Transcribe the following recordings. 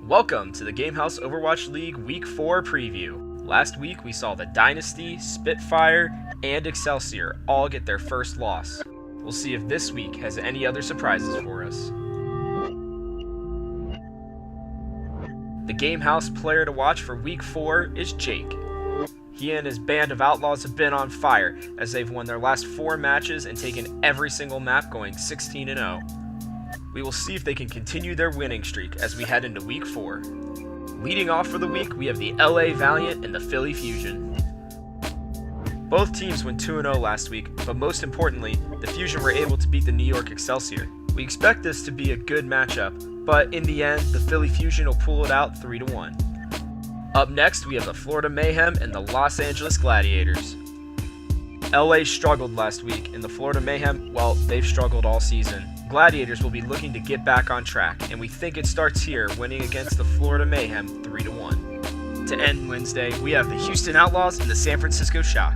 Welcome to the Gamehouse Overwatch League Week 4 preview. Last week we saw the Dynasty, Spitfire, and Excelsior all get their first loss. We'll see if this week has any other surprises for us. The Gamehouse player to watch for Week 4 is Jake. He and his band of Outlaws have been on fire as they've won their last 4 matches and taken every single map, going 16-0. We will see if they can continue their winning streak as we head into Week 4. Leading off for the week, we have the LA Valiant and the Philly Fusion. Both teams went 2-0 last week, but most importantly, the Fusion were able to beat the New York Excelsior. We expect this to be a good matchup, but in the end, the Philly Fusion will pull it out 3-1. Up next, we have the Florida Mayhem and the Los Angeles Gladiators. LA struggled last week, and the Florida Mayhem, well, they've struggled all season. Gladiators will be looking to get back on track, and we think it starts here, winning against the Florida Mayhem 3-1. To end Wednesday, we have the Houston Outlaws and the San Francisco Shock.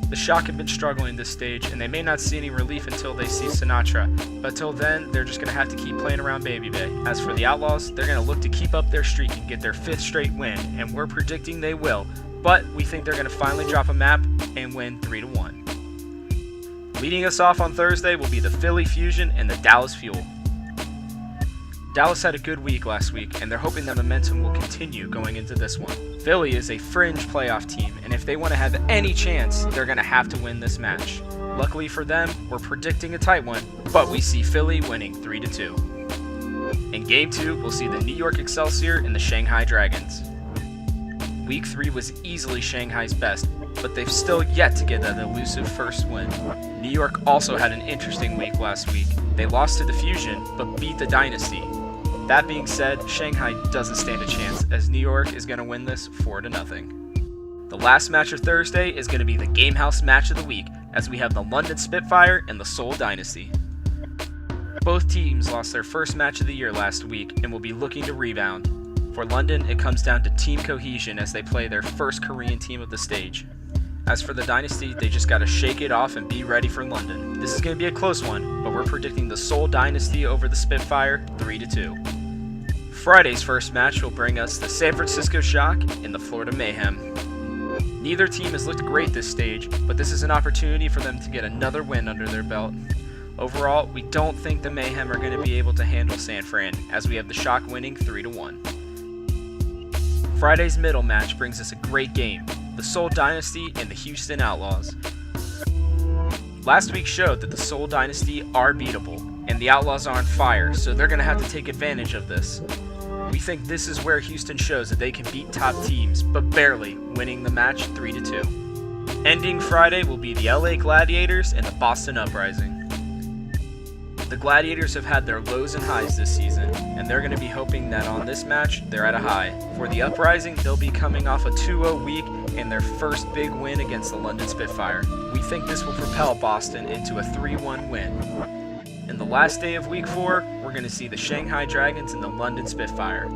The Shock have been struggling this stage, and they may not see any relief until they see Sinatra, but till then, they're just going to have to keep playing around Baby Bay. As for the Outlaws, they're going to look to keep up their streak and get their 5th straight win, and we're predicting they will, but we think they're going to finally drop a map and win 3-1. Leading us off on Thursday will be the Philly Fusion and the Dallas Fuel. Dallas had a good week last week, and they're hoping that momentum will continue going into this one. Philly is a fringe playoff team, and if they want to have any chance, they're going to have to win this match. Luckily for them, we're predicting a tight one, but we see Philly winning 3-2. In Game 2, we'll see the New York Excelsior and the Shanghai Dragons. Week 3 was easily Shanghai's best, but they've still yet to get that elusive first win. New York also had an interesting week last week. They lost to the Fusion, but beat the Dynasty. That being said, Shanghai doesn't stand a chance, as New York is going to win this 4-0. The last match of Thursday is going to be the Gamehouse match of the week, as we have the London Spitfire and the Seoul Dynasty. Both teams lost their first match of the year last week and will be looking to rebound. For London, it comes down to team cohesion as they play their first Korean team of the stage. As for the Dynasty, they just gotta shake it off and be ready for London. This is gonna be a close one, but we're predicting the Seoul Dynasty over the Spitfire 3-2. Friday's first match will bring us the San Francisco Shock and the Florida Mayhem. Neither team has looked great this stage, but this is an opportunity for them to get another win under their belt. Overall, we don't think the Mayhem are going to be able to handle San Fran, as we have the Shock winning 3-1. Friday's middle match brings us a great game, the Seoul Dynasty and the Houston Outlaws. Last week showed that the Seoul Dynasty are beatable, and the Outlaws are on fire, so they're going to have to take advantage of this. We think this is where Houston shows that they can beat top teams, but barely, winning the match 3-2. Ending Friday will be the LA Gladiators and the Boston Uprising. The Gladiators have had their lows and highs this season, and they're going to be hoping that on this match, they're at a high. For the Uprising, they'll be coming off a 2-0 week and their first big win against the London Spitfire. We think this will propel Boston into a 3-1 win. In the last day of Week 4, we're going to see the Shanghai Dragons and the London Spitfire.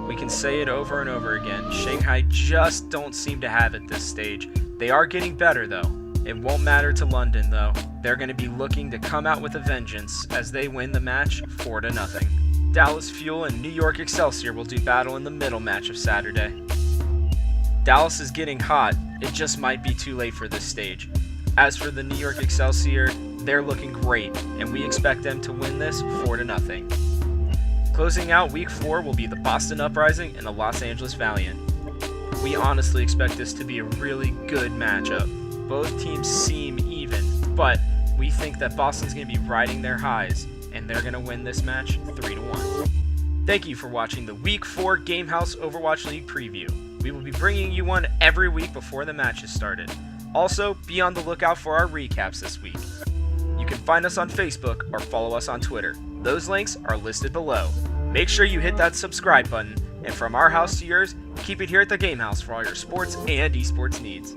We can say it over and over again, Shanghai just don't seem to have it this stage. They are getting better though. It won't matter to London though. They're going to be looking to come out with a vengeance as they win the match 4-0. Dallas Fuel and New York Excelsior will do battle in the middle match of Saturday. Dallas is getting hot, it just might be too late for this stage. As for the New York Excelsior, they're looking great, and we expect them to win this 4-0. Closing out Week 4 will be the Boston Uprising and the Los Angeles Valiant. We honestly expect this to be a really good matchup. Both teams seem even, but we think that Boston's going to be riding their highs, and they're going to win this match 3-1. Thank you for watching the Week 4 Gamehouse Overwatch League preview. We will be bringing you one every week before the matches started. Also, be on the lookout for our recaps this week. You can find us on Facebook or follow us on Twitter. Those links are listed below. Make sure you hit that subscribe button, and from our house to yours, keep it here at the Gamehouse for all your sports and esports needs.